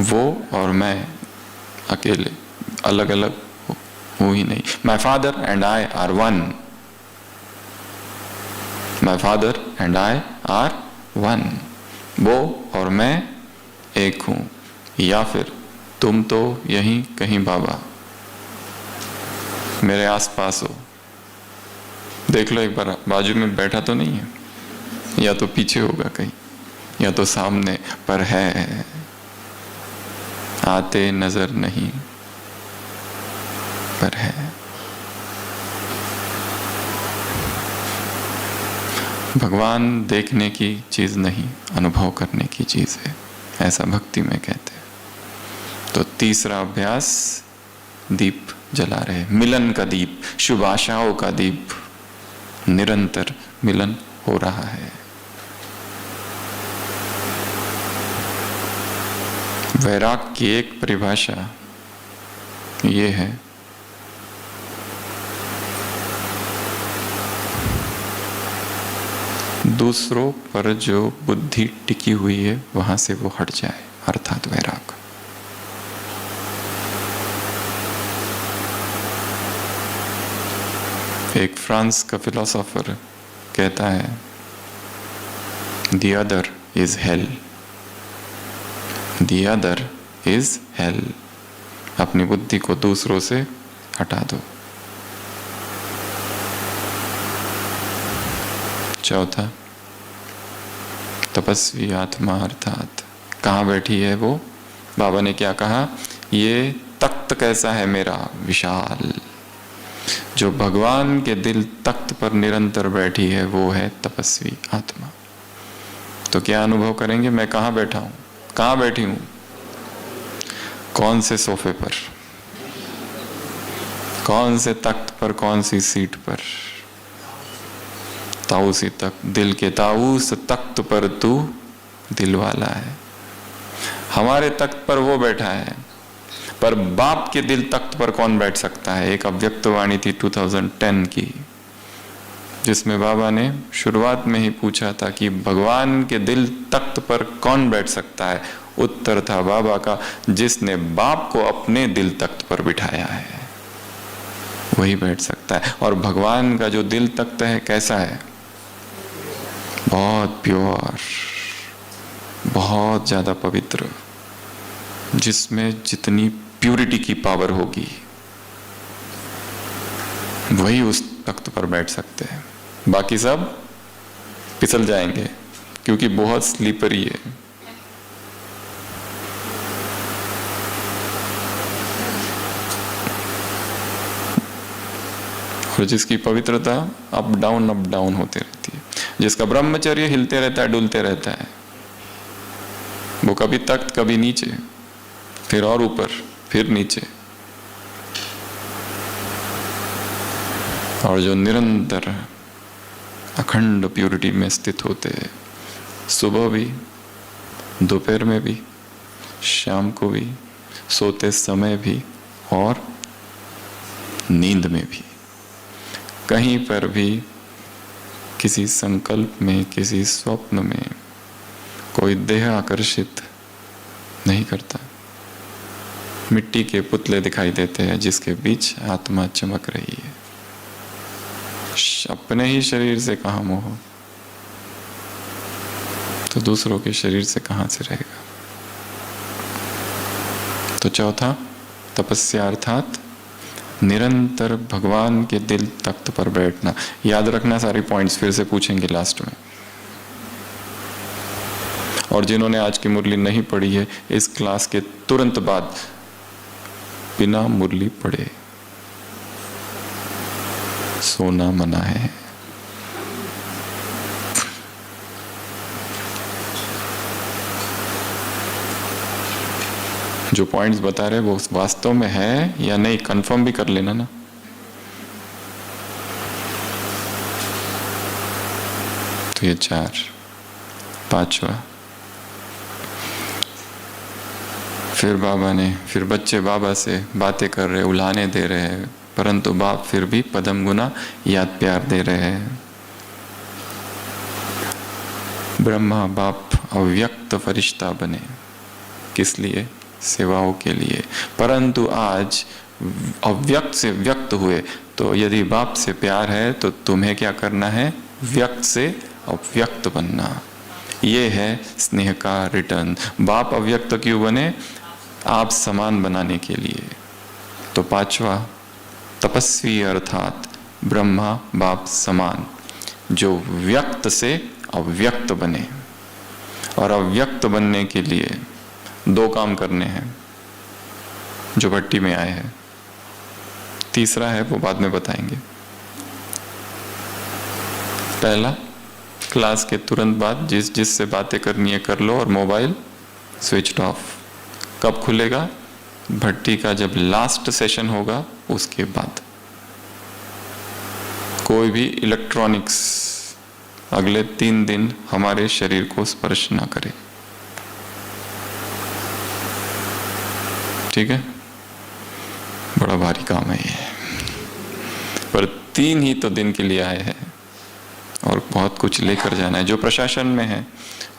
वो और मैं अकेले, अलग अलग हो ही नहीं। My father and I R one, my father and I R one. वो और मैं एक हूं। या फिर तुम तो यहीं कहीं बाबा मेरे आसपास हो। देख लो एक बार, बाजू में बैठा तो नहीं है, या तो पीछे होगा कहीं, या तो सामने, पर है, आते नजर नहीं, पर है। भगवान देखने की चीज नहीं, अनुभव करने की चीज है, ऐसा भक्ति में कहते हैं। तो तीसरा अभ्यास, दीप जला रहे, मिलन का दीप, शुभ आशाओं का दीप, निरंतर मिलन हो रहा है। वैराग की एक परिभाषा ये है, दूसरों पर जो बुद्धि टिकी हुई है वहां से वो हट जाए, अर्थात वैराग। एक फ्रांस का फिलोसोफर कहता है, the other is hello, the other is hello. अपनी बुद्धि को दूसरों से हटा दो। चौथा, तपस्वी आत्मा, अर्थात कहाँ बैठी है वो? बाबा ने क्या कहा? ये तख्त कैसा है मेरा, विशाल। जो भगवान के दिल तख्त पर निरंतर बैठी है वो है तपस्वी आत्मा। तो क्या अनुभव करेंगे? मैं कहाँ बैठा हूं, कहाँ बैठी हूं, कौन से सोफे पर, कौन से तख्त पर, कौन सी सीट पर? ताऊसी तख्त, दिल के ताऊस तख्त पर तू दिल वाला है। हमारे तख्त पर वो बैठा है, पर बाप के दिल तख्त पर कौन बैठ सकता है? एक अव्यक्त वाणी थी 2010 की, जिसमें बाबा ने शुरुआत में ही पूछा था कि भगवान के दिल तख्त पर कौन बैठ सकता है? उत्तर था बाबा का, जिसने बाप को अपने दिल तख्त पर बिठाया है वही बैठ सकता है। और भगवान का जो दिल तख्त है कैसा है? बहुत प्योर, बहुत ज्यादा पवित्र, जिसमें जितनी प्यूरिटी की पावर होगी वही उस तख्त पर बैठ सकते हैं। बाकी सब फिसल जाएंगे क्योंकि बहुत स्लीपरी है। और जिसकी पवित्रता अप डाउन होती रहती है, जिसका ब्रह्मचर्य हिलते रहता है, डुलते रहता है, वो कभी तख्त, कभी नीचे, फिर और ऊपर, फिर नीचे। और जो निरंतर अखंड प्यूरिटी में स्थित होते हैं, सुबह भी, दोपहर में भी, शाम को भी, सोते समय भी और नींद में भी, कहीं पर भी किसी संकल्प में, किसी स्वप्न में कोई देह आकर्षित नहीं करता। मिट्टी के पुतले दिखाई देते हैं जिसके बीच आत्मा चमक रही है। अपने ही शरीर से कहाँ मोह, तो दूसरों के शरीर से कहाँ से रहेगा? तो चौथा, तपस्या अर्थात निरंतर भगवान के दिल तख्त पर बैठना। याद रखना, सारी पॉइंट्स फिर से पूछेंगे लास्ट में। और जिन्होंने आज की मुरली नहीं पढ़ी है, इस क्लास के तुरंत बाद बिना मुरली पढ़े सोना मना है। जो पॉइंट्स बता रहे वो वास्तव में है या नहीं, कंफर्म भी कर लेना ना। तो ये 4, 5वां, फिर बच्चे बाबा से बातें कर रहे, उलाने दे रहे हैं, परंतु बाप फिर भी पदम गुना याद प्यार दे रहे हैं। ब्रह्मा बाप अव्यक्त फरिश्ता बने, किस लिए? सेवाओं के लिए। परंतु आज अव्यक्त से व्यक्त हुए, तो यदि बाप से प्यार है तो तुम्हें क्या करना है? व्यक्त से अव्यक्त बनना। ये है स्नेह का रिटर्न। बाप अव्यक्त क्यों बने? आप समान बनाने के लिए। तो पांचवा, तपस्वी अर्थात ब्रह्मा बाप समान, जो व्यक्त से अव्यक्त बने। और अव्यक्त बनने के लिए 2 काम करने हैं जो भट्टी में आए हैं। तीसरा है वो बाद में बताएंगे। पहला, क्लास के तुरंत बाद जिससे बातें करनी है कर लो और मोबाइल स्विच ऑफ। कब खुलेगा? भट्टी का जब लास्ट सेशन होगा उसके बाद। कोई भी इलेक्ट्रॉनिक्स अगले 3 दिन हमारे शरीर को स्पर्श ना करे, ठीक है? बड़ा भारी काम है ये, पर 3 ही तो दिन के लिए आए हैं और बहुत कुछ लेकर जाना है। जो प्रशासन में है,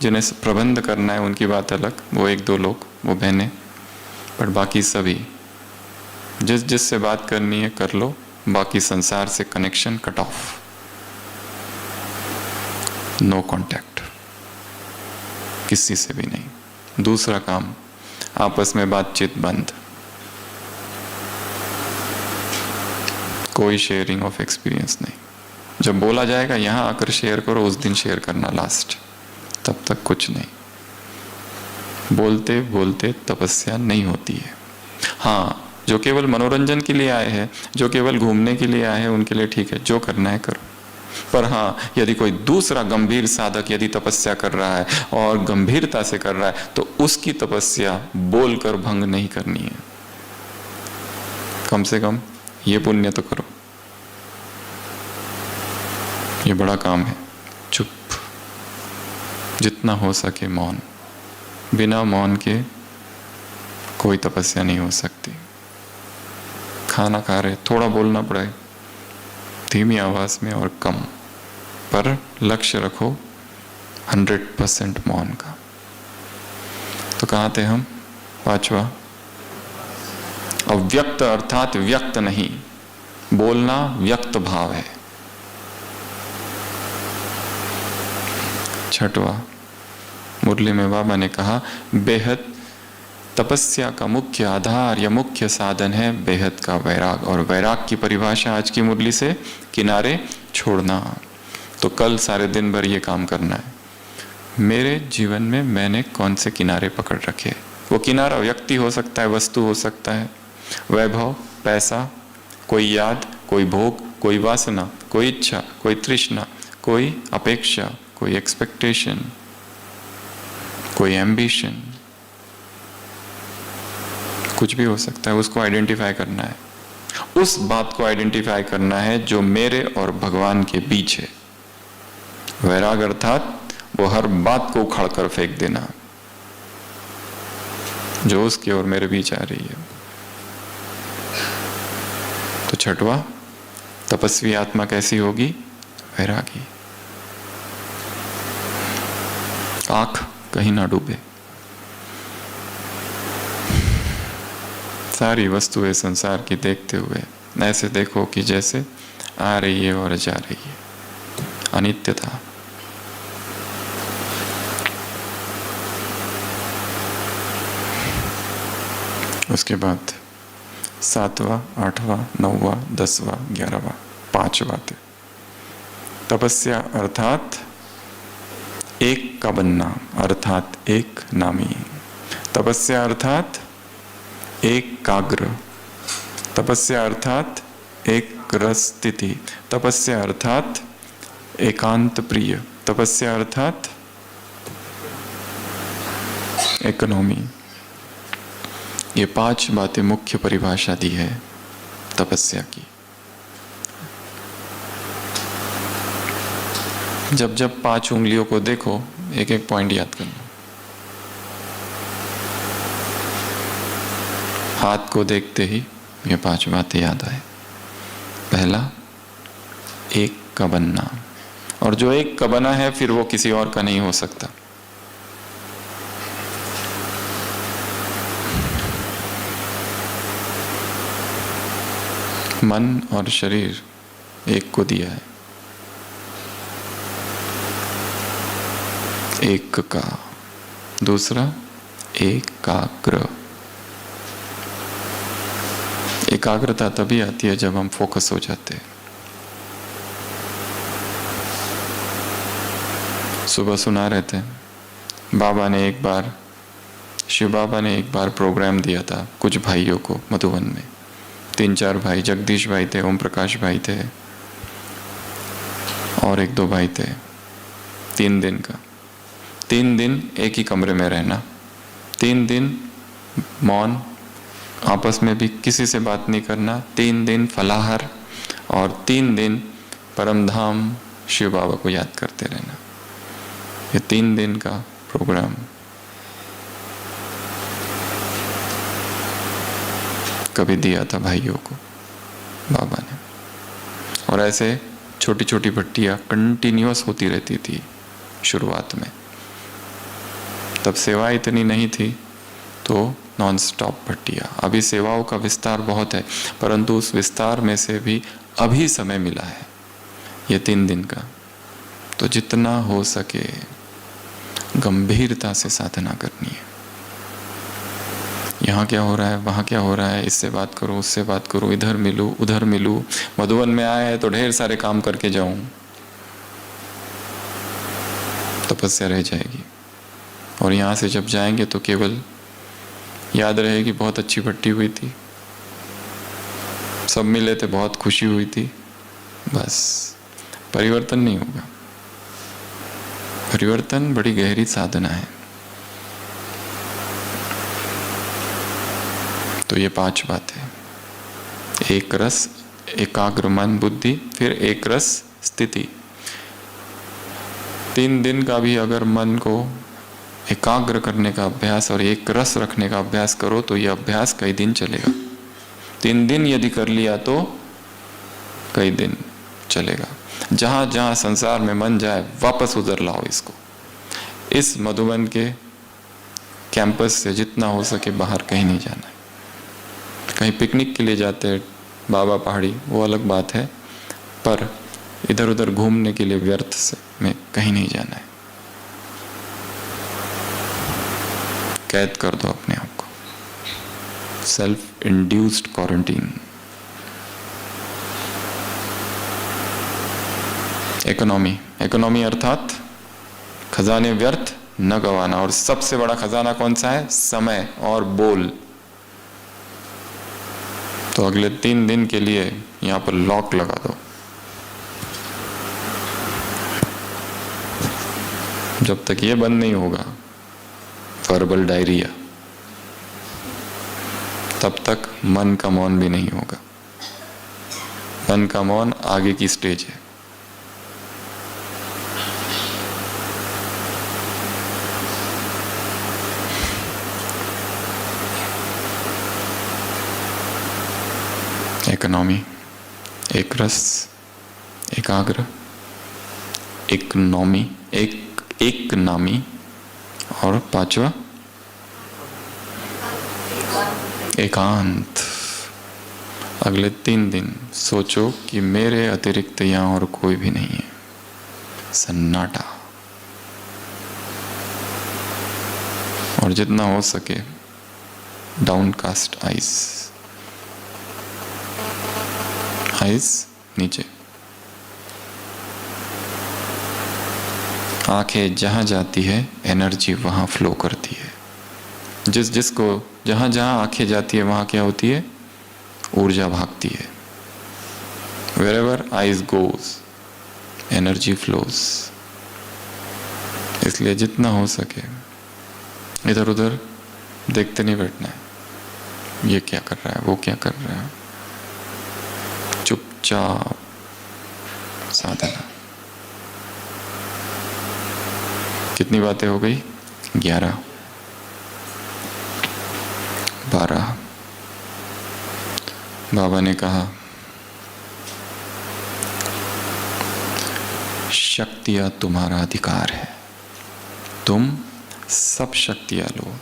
जिन्हें प्रबंध करना है, उनकी बात अलग, वो 1-2 लोग, वो बहनें, पर बाकी सभी जिससे बात करनी है कर लो। बाकी संसार से connection cut off, no contact, किसी से भी नहीं। दूसरा काम, आपस में बातचीत बंद, कोई शेयरिंग ऑफ एक्सपीरियंस नहीं। जब बोला जाएगा यहां आकर शेयर करो, उस दिन शेयर करना लास्ट, तब तक कुछ नहीं। बोलते बोलते तपस्या नहीं होती है। हाँ, जो केवल मनोरंजन के लिए आए हैं, जो केवल घूमने के लिए आए हैं, उनके लिए ठीक है, जो करना है करो। पर हाँ, यदि कोई दूसरा गंभीर साधक यदि तपस्या कर रहा है और गंभीरता से कर रहा है, तो उसकी तपस्या बोलकर भंग नहीं करनी है। कम से कम ये पुण्य तो करो। ये बड़ा काम है। चुप, जितना हो सके मौन। बिना मौन के कोई तपस्या नहीं हो सकती। खाना खा रहे, थोड़ा बोलना पड़े, धीमी आवाज में और कम, पर लक्ष्य रखो 100% मौन का। तो कहाँ थे हम? पांचवा, अव्यक्त अर्थात व्यक्त नहीं, बोलना व्यक्त भाव है। छठवा, मुरली में बाबा ने कहा बेहद तपस्या का मुख्य आधार या मुख्य साधन है बेहद का वैराग। और वैराग की परिभाषा आज की मुरली से किनारे छोड़ना। तो कल सारे दिन भर ये काम करना है। मेरे जीवन में मैंने कौन से किनारे पकड़ रखे? वो किनारा व्यक्ति हो सकता है, वस्तु हो सकता है, वैभव, पैसा, कोई याद, कोई भोग, कोई वासना, कोई इच्छा, कोई तृष्णा, कोई अपेक्षा, कोई एक्सपेक्टेशन, कोई एम्बिशन, कुछ भी हो सकता है। उसको आइडेंटिफाई करना है। उस बात को आइडेंटिफाई करना है जो मेरे और भगवान के बीच है। वैराग अर्थात वो हर बात को उखाड़ कर फेंक देना जो उसके और मेरे बीच आ रही है। तो छठवा, तपस्वी आत्मा कैसी होगी? वैरागी। आंख कहीं ना डूबे। सारी वस्तुएं संसार की देखते हुए ऐसे देखो कि जैसे आ रही है और जा रही है। अनित्यता। उसके बाद 7वां, 8वां, 9वां, 10वां, 11वां, 5 बातें। तपस्या अर्थात एक का बनना, अर्थात एक नामी। तपस्या अर्थात एकाग्र। तपस्या अर्थात एक रस स्थिति। तपस्या अर्थात एकांत प्रिय। तपस्या अर्थात इकोनॉमी। ये 5 बातें मुख्य परिभाषा दी है तपस्या की। जब जब 5 उंगलियों को देखो, एक एक पॉइंट याद करना। हाथ को देखते ही ये 5 बातें याद आए। पहला, एक का बनना। और जो एक का बना है फिर वो किसी और का नहीं हो सकता। मन और शरीर एक को दिया है, एक का। दूसरा एकाग्र। एकाग्रता तभी आती है जब हम फोकस हो जाते हैं। सुबह सुना रहे थे, बाबा ने एक बार, शिव बाबा ने एक बार प्रोग्राम दिया था कुछ भाइयों को मधुबन में। 3-4 भाई, जगदीश भाई थे, ओम प्रकाश भाई थे और 1-2 भाई थे। 3 दिन का, 3 दिन एक ही कमरे में रहना, 3 दिन मौन, आपस में भी किसी से बात नहीं करना, 3 दिन फलाहार और 3 दिन परमधाम शिव बाबा को याद करते रहना। ये 3 दिन का प्रोग्राम कभी दिया था भाइयों को बाबा ने। और ऐसे छोटी छोटी भट्टियां कंटिन्यूअस होती रहती थी शुरुआत में। तब सेवा इतनी नहीं थी तो नॉन स्टॉप भट्टियां। अभी सेवाओं का विस्तार बहुत है, परंतु उस विस्तार में से भी अभी समय मिला है ये 3 दिन का। तो जितना हो सके गंभीरता से साधना करनी है। यहाँ क्या हो रहा है, वहाँ क्या हो रहा है, इससे बात करो, उससे बात करो, इधर मिलूं, उधर मिलूं। मधुबन में आया है तो ढेर सारे काम करके जाऊं, तपस्या रह जाएगी। और यहाँ से जब जाएंगे तो केवल याद रहेगी बहुत अच्छी भट्टी हुई थी, सब मिले थे, बहुत खुशी हुई थी, बस। परिवर्तन नहीं होगा। परिवर्तन बड़ी गहरी साधना है। तो ये 5 बातें, एक रस, एकाग्र मन बुद्धि, फिर एक रस स्थिति। 3 दिन का भी अगर मन को एकाग्र करने का अभ्यास और एक रस रखने का अभ्यास करो तो ये अभ्यास कई दिन चलेगा। 3 दिन यदि कर लिया तो कई दिन चलेगा। जहां जहां संसार में मन जाए वापस उधर लाओ इसको। इस मधुबन के कैंपस से जितना हो सके बाहर कहीं नहीं जाना है। कहीं पिकनिक के लिए जाते हैं बाबा पहाड़ी, वो अलग बात है, पर इधर उधर घूमने के लिए व्यर्थ से में कहीं नहीं जाना है। कैद कर दो अपने आप को, self induced quarantine. Economy, economy अर्थात खजाने व्यर्थ न गवाना। और सबसे बड़ा खजाना कौन सा है? समय और बोल। तो अगले 3 दिन के लिए यहां पर लॉक लगा दो। जब तक ये बंद नहीं होगा वर्बल डायरिया, तब तक मन का मौन भी नहीं होगा। मन का मौन आगे की स्टेज है। इकोनॉमी, एक रस, एकाग्र, इकोनॉमी, एक नामी, और 5वां एकांत। अगले 3 दिन सोचो कि मेरे अतिरिक्त यहां और कोई भी नहीं है, सन्नाटा। और जितना हो सके डाउनकास्ट आइज, आइज नीचे। आंखें जहां जाती है एनर्जी वहां फ्लो करती है। जिसको जहां जहां आंखें जाती है वहां क्या होती है? ऊर्जा भागती है। Wherever eyes goes, energy flows। इसलिए जितना हो सके इधर उधर देखते नहीं बैठना है, ये क्या कर रहा है, वो क्या कर रहा है। चुपचाप साधना। कितनी बातें हो गई? 11, 12। बाबा ने कहा शक्तियां तुम्हारा अधिकार है, तुम सब शक्तियां लो।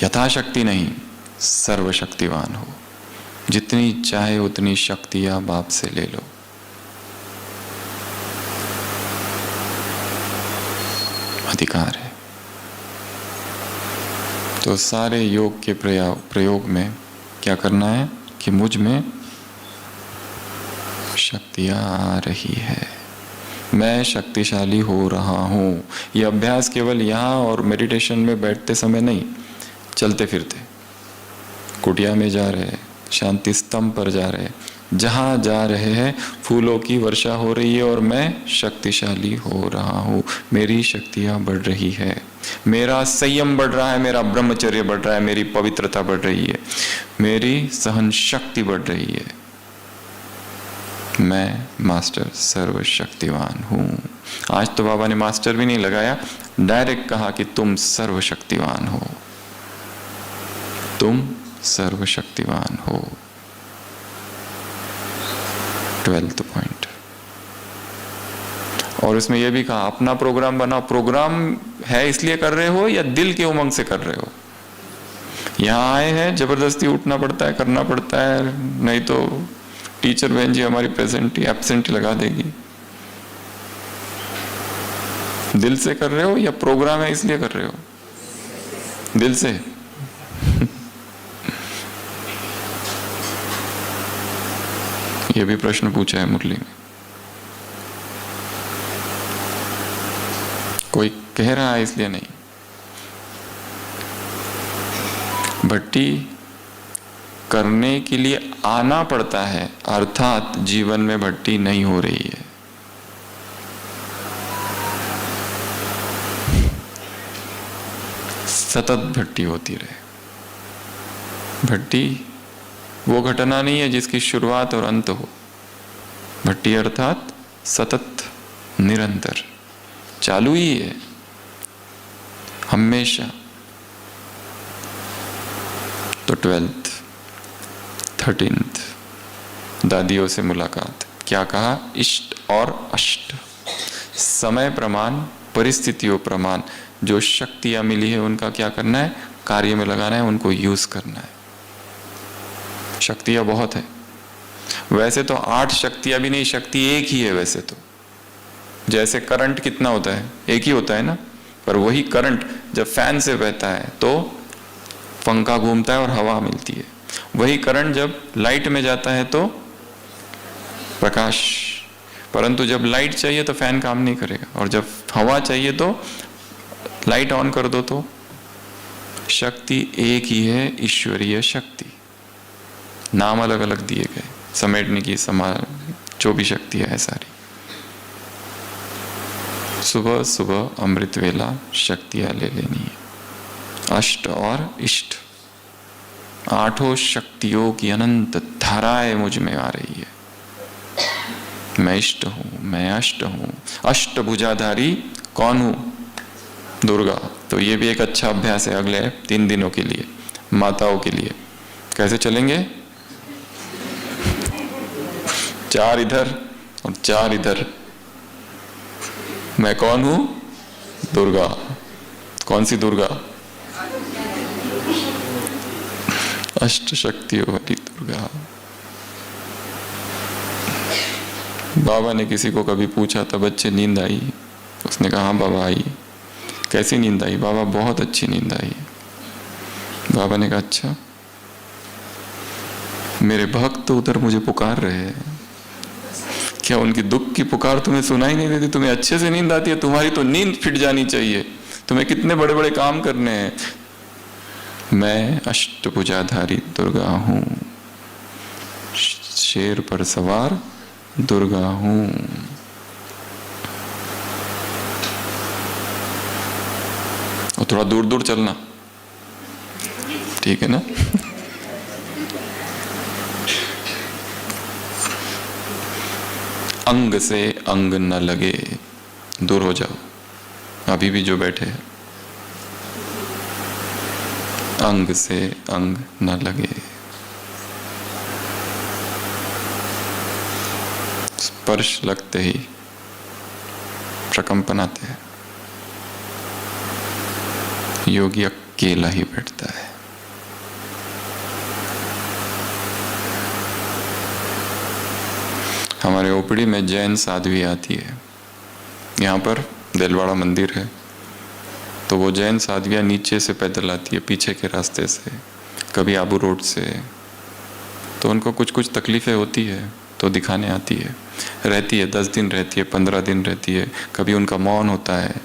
यथाशक्ति नहीं, सर्वशक्तिवान हो। जितनी चाहे उतनी शक्तियां बाप से ले लो। अधिकार है। तो सारे योग के प्रयोग में क्या करना है कि मुझ में शक्तियां आ रही है, मैं शक्तिशाली हो रहा हूं। यह अभ्यास केवल यहाँ और मेडिटेशन में बैठते समय नहीं, चलते फिरते, कुटिया में जा रहे, शांति स्तंभ पर जा रहे, जहां जा रहे हैं फूलों की वर्षा हो रही है और मैं शक्तिशाली हो रहा हूं। मेरी शक्तियां बढ़ रही है, मेरा संयम बढ़ रहा है, मेरा ब्रह्मचर्य बढ़ रहा है, मेरी पवित्रता बढ़ रही है, मेरी सहन शक्ति बढ़ रही है। मैं मास्टर सर्वशक्तिवान हूं। आज तो बाबा ने मास्टर भी नहीं लगाया, डायरेक्ट कहा कि तुम सर्वशक्तिवान हो, तुम सर्वशक्तिवान हो। 12th point. और इसमें यह भी कहा अपना प्रोग्राम बनाओ। प्रोग्राम है इसलिए कर रहे हो या दिल के उमंग से कर रहे हो? यहां आए हैं, जबरदस्ती उठना पड़ता है, करना पड़ता है, नहीं तो टीचर बहन जी हमारी प्रेजेंट एब्सेंट लगा देगी। दिल से कर रहे हो या प्रोग्राम है इसलिए कर रहे हो? दिल से। यह भी प्रश्न पूछा है मुरली में। कोई कह रहा है इसलिए नहीं। भट्टी करने के लिए आना पड़ता है, अर्थात जीवन में भट्टी नहीं हो रही है। सतत भट्टी होती रहे। भट्टी वो घटना नहीं है जिसकी शुरुआत और अंत हो। भट्टी अर्थात सतत, निरंतर, चालू ही है हमेशा। तो 12th 13th दादियों से मुलाकात। क्या कहा? इष्ट और अष्ट, समय प्रमाण, परिस्थितियों प्रमाण, जो शक्तियां मिली है उनका क्या करना है? कार्य में लगाना है, उनको यूज करना है। शक्तियां बहुत है, वैसे तो 8 शक्तियां भी नहीं, शक्ति एक ही है वैसे तो। जैसे करंट कितना होता है? एक ही होता है ना, पर वही करंट जब फैन से बहता है तो पंखा घूमता है और हवा मिलती है। वही करंट जब लाइट में जाता है तो प्रकाश, परंतु जब लाइट चाहिए तो फैन काम नहीं करेगा, और जब हवा चाहिए तो लाइट ऑन कर दो तो। शक्ति एक ही है, ईश्वरीय शक्ति। नाम अलग अलग दिए गए, समेटने की जो भी शक्तियां है सारी। सुबह सुबह अमृत वेला शक्तियां ले लेनी है। अष्ट और इष्ट, 8 शक्तियों की अनंत धाराएं मुझ में आ रही है। मैं इष्ट हूं, मैं अष्ट हूं। अष्ट भुजाधारी कौन हूं? दुर्गा। तो ये भी एक अच्छा अभ्यास है अगले 3 दिनों के लिए, माताओं के लिए। कैसे चलेंगे? 4 इधर और 4 इधर। मैं कौन हूं? दुर्गा। कौन सी दुर्गा? अष्ट शक्तियों वाली दुर्गा। बाबा ने किसी को कभी पूछा था, बच्चे नींद आई? उसने कहा हाँ बाबा आई। कैसी नींद आई? बाबा बहुत अच्छी नींद आई। बाबा ने कहा अच्छा, मेरे भक्त तो उधर मुझे पुकार रहे हैं, क्या उनकी दुख की पुकार तुम्हें सुनाई नहीं देती? तुम्हें अच्छे से नींद आती है? तुम्हारी तो नींद फिट जानी चाहिए, तुम्हें कितने बड़े बड़े काम करने हैं। मैं अष्टभुजाधारी दुर्गा हूं, शेर पर सवार दुर्गा हूं। और थोड़ा दूर दूर चलना, ठीक है ना? अंग से अंग न लगे, दूर हो जाओ। अभी भी जो बैठे हैं, अंग से अंग न लगे। स्पर्श लगते ही प्रकंपन आते हैं। योगी अकेला ही बैठता है। हमारे ओपीडी में जैन साध्वी आती है, यहाँ पर दिलवाड़ा मंदिर है, तो वो जैन साध्वियाँ नीचे से पैदल आती है, पीछे के रास्ते से, कभी आबू रोड से। तो उनको कुछ कुछ तकलीफ़ें होती है तो दिखाने आती है, रहती है, 10 दिन रहती है, 15 दिन रहती है। कभी उनका मौन होता है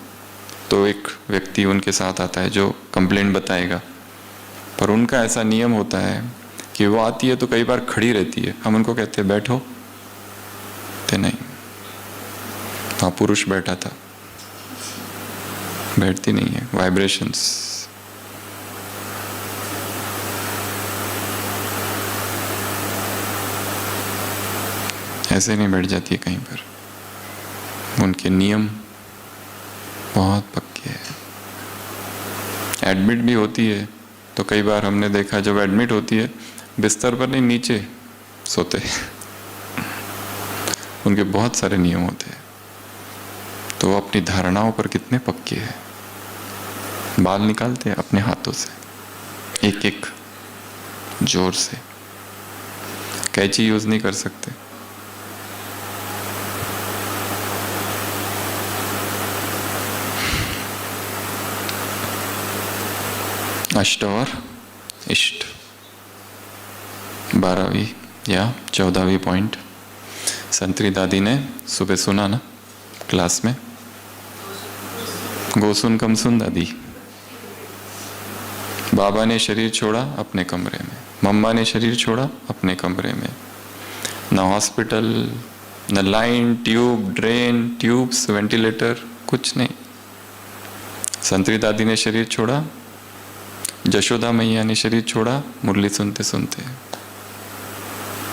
तो एक व्यक्ति उनके साथ आता है जो कंप्लेंट बताएगा, पर उनका ऐसा नियम होता है कि वो आती है तो कई बार खड़ी रहती है। हम उनको कहते हैं बैठो, तो नहीं, वहाँ पुरुष बैठा था, बैठती नहीं है, वाइब्रेशंस। ऐसे नहीं बैठ जाती है कहीं पर, उनके नियम बहुत पक्के हैं। एडमिट भी होती है तो कई बार हमने देखा, जब एडमिट होती है बिस्तर पर नहीं, नीचे सोते उनके बहुत सारे नियम होते हैं। तो वो अपनी धारणाओं पर कितने पक्के हैं। बाल निकालते हैं अपने हाथों से, एक एक जोर से, कैंची यूज नहीं कर सकते। अष्ट और इष्ट, 12वीं या 14वीं पॉइंट संतरी दादी ने सुबह सुना ना क्लास में, गोसुन कमसुन दादी। बाबा ने शरीर छोड़ा अपने कमरे में, मम्मा ने शरीर छोड़ा अपने कमरे में। न हॉस्पिटल, न line, tube, drain, tubes, ventilator, कुछ नहीं। संतरी दादी ने शरीर छोड़ा, जशोदा मैया ने शरीर छोड़ा, मुरली सुनते सुनते।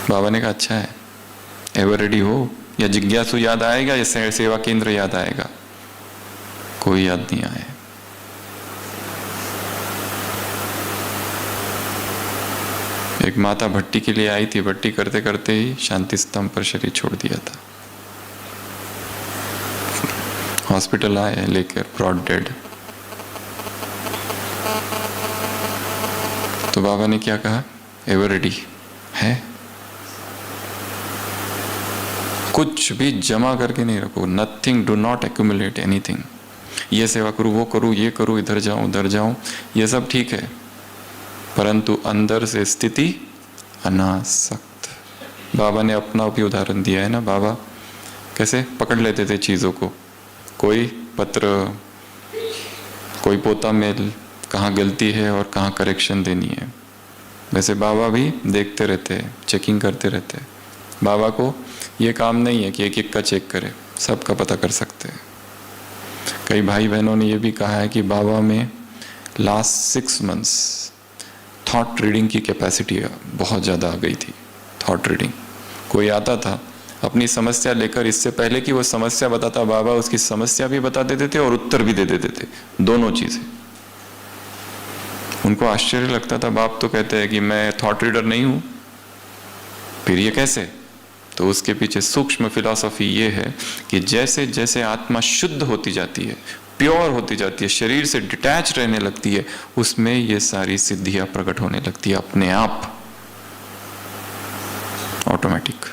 बाबा ने कहा अच्छा है, एवर रेडी हो, या जिज्ञासु याद आएगा या सेवा केंद्र याद आएगा? कोई याद नहीं आया। एक माता भट्टी के लिए आई थी, भट्टी करते करते ही शांति स्तंभ पर शरीर छोड़ दिया था। हॉस्पिटल आए लेकर, ब्रॉड डेड। तो बाबा ने क्या कहा? एवर रेडी है। कुछ भी जमा करके नहीं रखो, nothing, do not accumulate anything. ये सेवा करूँ, वो करूँ, ये करूँ, इधर जाऊँ, उधर जाऊँ, ये सब ठीक है, परंतु अंदर से स्थिति अनासक्त। बाबा ने अपना भी उदाहरण दिया है ना। बाबा कैसे पकड़ लेते थे चीज़ों को, कोई पत्र, कोई पोता मेल, कहाँ गलती है और कहाँ करेक्शन देनी है। वैसे बाबा भी देखते रहते हैं, चेकिंग करते रहते हैं। बाबा को ये काम नहीं है कि एक एक का चेक करे, सबका पता कर सकते हैं। कई भाई बहनों ने ये भी कहा है कि बाबा में लास्ट 6 months थॉट रीडिंग की कैपेसिटी बहुत ज़्यादा आ गई थी। थॉट रीडिंग, कोई आता था अपनी समस्या लेकर, इससे पहले कि वो समस्या बताता, बाबा उसकी समस्या भी बता देते थे और उत्तर भी दे देते थे, दोनों चीज़ें। उनको आश्चर्य लगता था। बाप तो कहते हैं कि मैं थॉट रीडर नहीं हूँ, फिर ये कैसे? तो उसके पीछे सूक्ष्म फिलॉसफी ये है कि जैसे जैसे आत्मा शुद्ध होती जाती है, प्योर होती जाती है, शरीर से डिटैच रहने लगती है, उसमें ये सारी सिद्धियां प्रकट होने लगती है अपने आप, ऑटोमेटिक।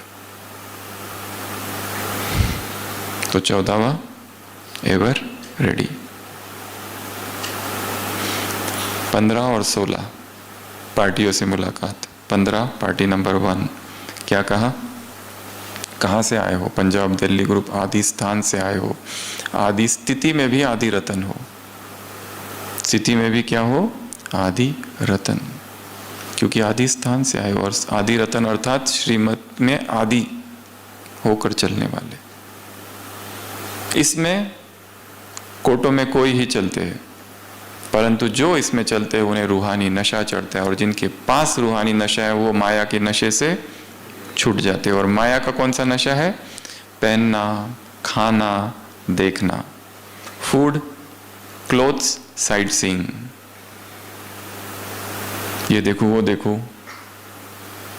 तो 14वां एवर रेडी। 15 और 16 पार्टियों से मुलाकात। 15 पार्टी नंबर 1, क्या कहा? कहाँ से आए हो? पंजाब दिल्ली ग्रुप आदि स्थान से आए हो। आदि स्थिति में भी आदि रतन हो, स्थिति में भी क्या हो? आदि रतन, क्योंकि आदि स्थान से आए हो। और आदि रतन अर्थात श्रीमत में आदि होकर चलने वाले। इसमें कोटों में कोई ही चलते हैं, परंतु जो इसमें चलते हैं उन्हें रूहानी नशा चढ़ता है, और जिनके पास रूहानी नशा है वो माया के नशे से छूट जाते हैं। और माया का कौन सा नशा है? पहनना, खाना, देखना, फूड, क्लोथ्स, साइट सीइंग। ये देखो, वो देखो।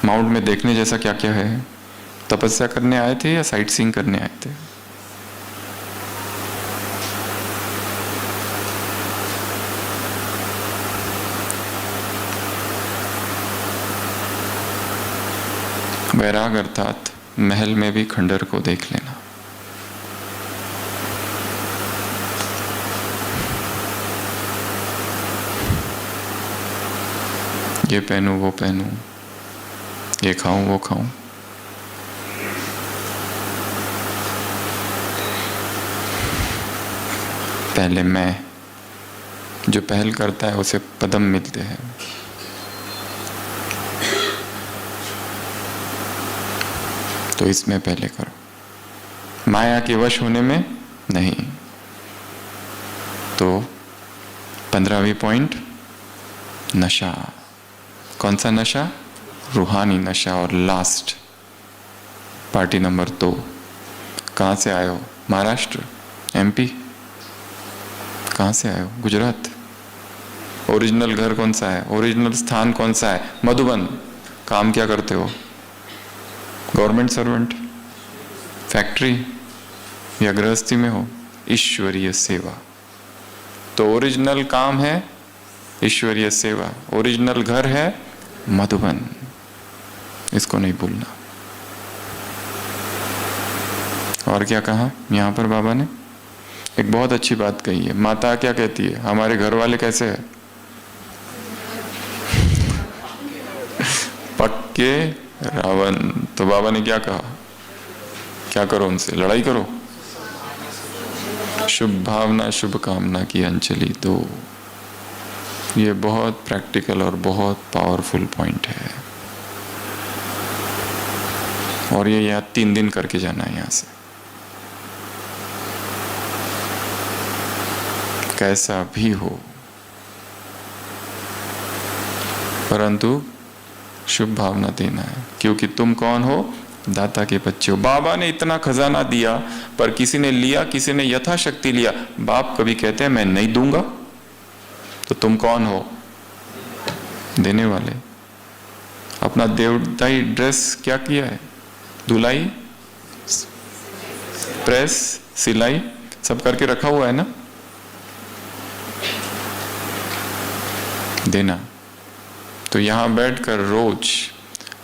माउंट में देखने जैसा क्या क्या है? तपस्या करने आए थे या साइट सीइंग करने आए थे? वैराग अर्थात महल में भी खंडर को देख लेना। ये पहनूं वो पहनूं, ये खाऊं वो खाऊं। पहले मैं, जो पहल करता है उसे पदम मिलते हैं। तो इसमें पहले करो, माया के वश होने में नहीं। तो 15वीं पॉइंट, नशा। कौन सा नशा? रूहानी नशा। और लास्ट पार्टी नंबर 2। कहाँ से आए हो? महाराष्ट्र, MP? कहाँ से आए हो? गुजरात। ओरिजिनल घर कौन सा है? ओरिजिनल स्थान कौन सा है? मधुबन। काम क्या करते हो? गवर्नमेंट सर्वेंट, फैक्ट्री या गृहस्थी में हो? ईश्वरीय सेवा। तो ओरिजिनल काम है ईश्वरीय सेवा, ओरिजिनल घर है मधुबन। इसको नहीं भूलना। और क्या कहा यहां पर बाबा ने? एक बहुत अच्छी बात कही है। माता क्या कहती है? हमारे घर वाले कैसे हैं? पक्के रावण। तो बाबा ने क्या कहा? क्या करो उनसे? लड़ाई करो। शुभ भावना शुभ कामना की अंजलि दो। ये बहुत प्रैक्टिकल और बहुत पावरफुल पॉइंट है। और ये याद 3 दिन करके जाना है यहां से। कैसा भी हो, परंतु शुभ भावना देना है। क्योंकि तुम कौन हो? दाता के बच्चे हो। बाबा ने इतना खजाना दिया, पर किसी ने लिया, किसी ने यथाशक्ति लिया। बाप कभी कहते हैं मैं नहीं दूंगा? तो तुम कौन हो? देने वाले। अपना देवदाई ड्रेस क्या किया है? धुलाई, प्रेस, सिलाई सब करके रखा हुआ है ना? देना। तो यहां बैठकर रोज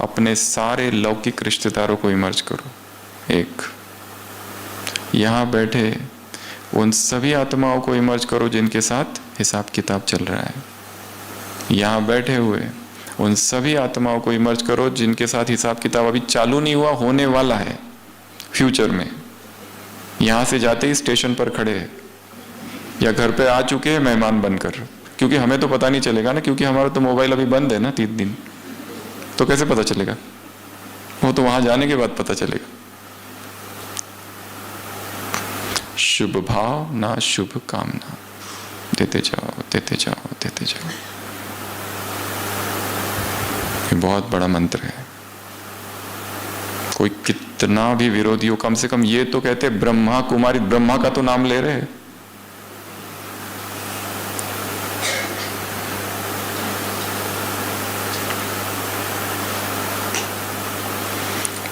अपने सारे लौकिक रिश्तेदारों को इमर्ज करो। एक यहां बैठे उन सभी आत्माओं को इमर्ज करो जिनके साथ हिसाब किताब चल रहा है। यहां बैठे हुए उन सभी आत्माओं को इमर्ज करो जिनके साथ हिसाब किताब अभी चालू नहीं हुआ, होने वाला है फ्यूचर में। यहां से जाते ही स्टेशन पर खड़े हैं या घर पे आ चुके हैं मेहमान बनकर। क्योंकि हमें तो पता नहीं चलेगा ना, क्योंकि हमारा तो मोबाइल अभी बंद है ना 3 दिन। तो कैसे पता चलेगा? वो तो वहां जाने के बाद पता चलेगा। शुभ भाव ना शुभ कामना, देते जाओ देते जाओ देते जाओ। ये बहुत बड़ा मंत्र है। कोई कितना भी विरोधी हो, कम से कम ये तो कहते ब्रह्मा कुमारी, ब्रह्मा का तो नाम ले रहे हैं।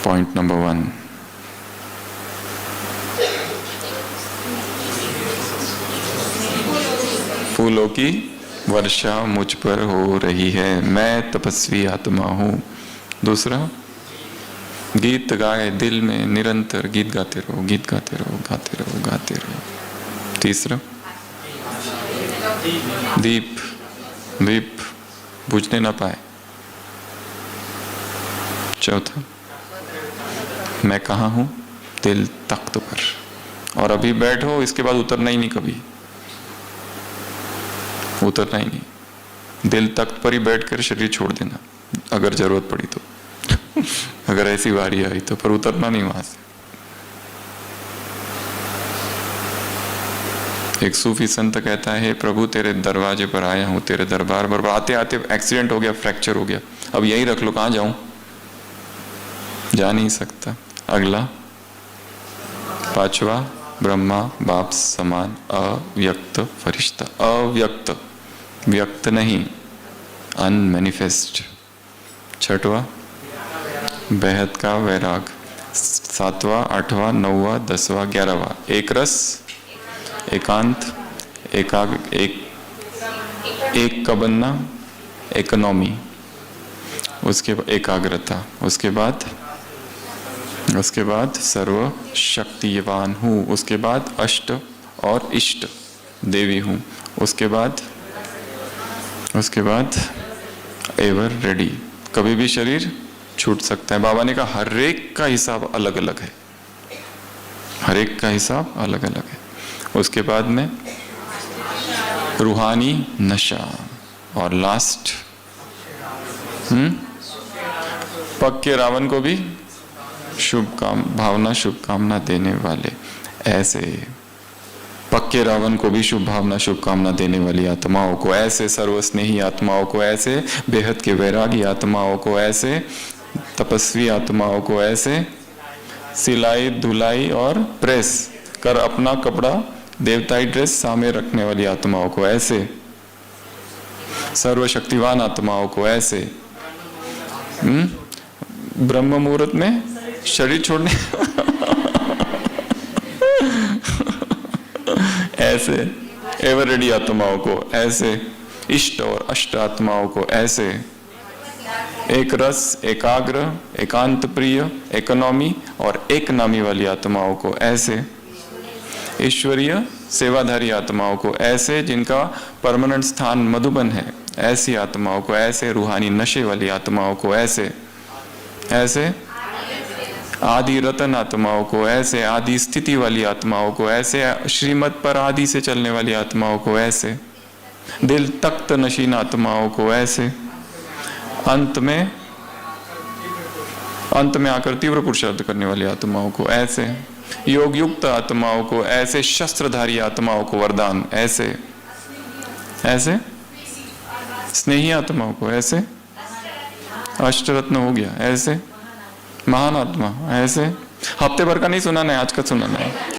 पॉइंट नंबर 1, फूलों की वर्षा मुझ पर हो रही है, मैं तपस्वी आत्मा हूं। दूसरा, गीत गाए दिल में निरंतर, गीत गाते रहो, गीत गाते रहो, गाते रहो, गाते रहो। तीसरा, दीप दीप बुझने ना पाए। चौथा, मैं कहाँ हूं? दिल तख्त पर। और अभी बैठो, इसके बाद उतरना ही नहीं, कभी उतरना ही नहीं। दिल तख्त पर ही बैठकर शरीर छोड़ देना अगर जरूरत पड़ी तो अगर ऐसी बारी आई तो, पर उतरना नहीं वहां से। एक सूफी संत कहता है, प्रभु तेरे दरवाजे पर आया हूं, तेरे दरबार पर। आते आते एक्सीडेंट हो गया, फ्रैक्चर हो गया, अब यही रख लो, कहां जाऊं? जा नहीं सकता। अगला, 5वां, ब्रह्मा बाप समान अव्यक्त फरिश्ता। अव्यक्त, व्यक्त नहीं, अनमैनिफेस्ट। 6वां, बेहद का वैराग। 7वां, 8वां, 9वां, 10वां, 11वां, एक रस, एकांत, एक का बनना, इकोनॉमी, उसके बाद एकाग्रता, उसके बाद उसके बाद सर्व शक्तिवान हूँ, उसके बाद अष्ट और इष्ट देवी हूँ, उसके बाद एवर रेडी, कभी भी शरीर छूट सकता है। बाबा ने कहा हर एक का हिसाब अलग अलग है, हर एक का हिसाब अलग अलग है। उसके बाद में रूहानी नशा और लास्ट पक्के रावण को भी शुभकामना देने वाले, ऐसे पक्के रावण को भी शुभ भावना शुभकामना देने वाली आत्माओं को, ऐसे सर्वस्नेही आत्माओं को, ऐसे बेहद के वैरागी आत्माओं को, ऐसे तपस्वी आत्माओं को, ऐसे सिलाई धुलाई और प्रेस कर अपना कपड़ा देवताई ड्रेस सामने रखने वाली आत्माओं को, ऐसे सर्वशक्तिवान आत्माओं को, ऐसे ब्रह्म मुहूर्त में शरीर छोड़ने ऐसे एवर रेडी आत्माओं को, ऐसे इष्ट और अष्ट आत्माओं को, ऐसे एक रस, एकाग्र, एकांत प्रिय, इकोनॉमी और एक नामी वाली आत्माओं को, ऐसे ईश्वरीय सेवाधारी आत्माओं को, ऐसे जिनका परमानेंट स्थान मधुबन है ऐसी आत्माओं को, ऐसे रूहानी नशे वाली आत्माओं को, ऐसे आदि रतन आत्माओं को, ऐसे आदि स्थिति वाली आत्माओं को, ऐसे श्रीमत पर आदि से चलने वाली आत्माओं को, ऐसे दिल तख्त नशीन आत्माओं को, ऐसे अंत में आकर तीव्र पुरुषार्थ करने वाली आत्माओं को, ऐसे योग युक्त आत्माओं को, ऐसे शस्त्रधारी आत्माओं को वरदान, ऐसे स्नेही आत्माओं को, ऐसे अष्टरत्न हो गया, ऐसे महान आत्मा, ऐसे हफ्ते भर का नहीं सुनाना है, आज का सुनाना है।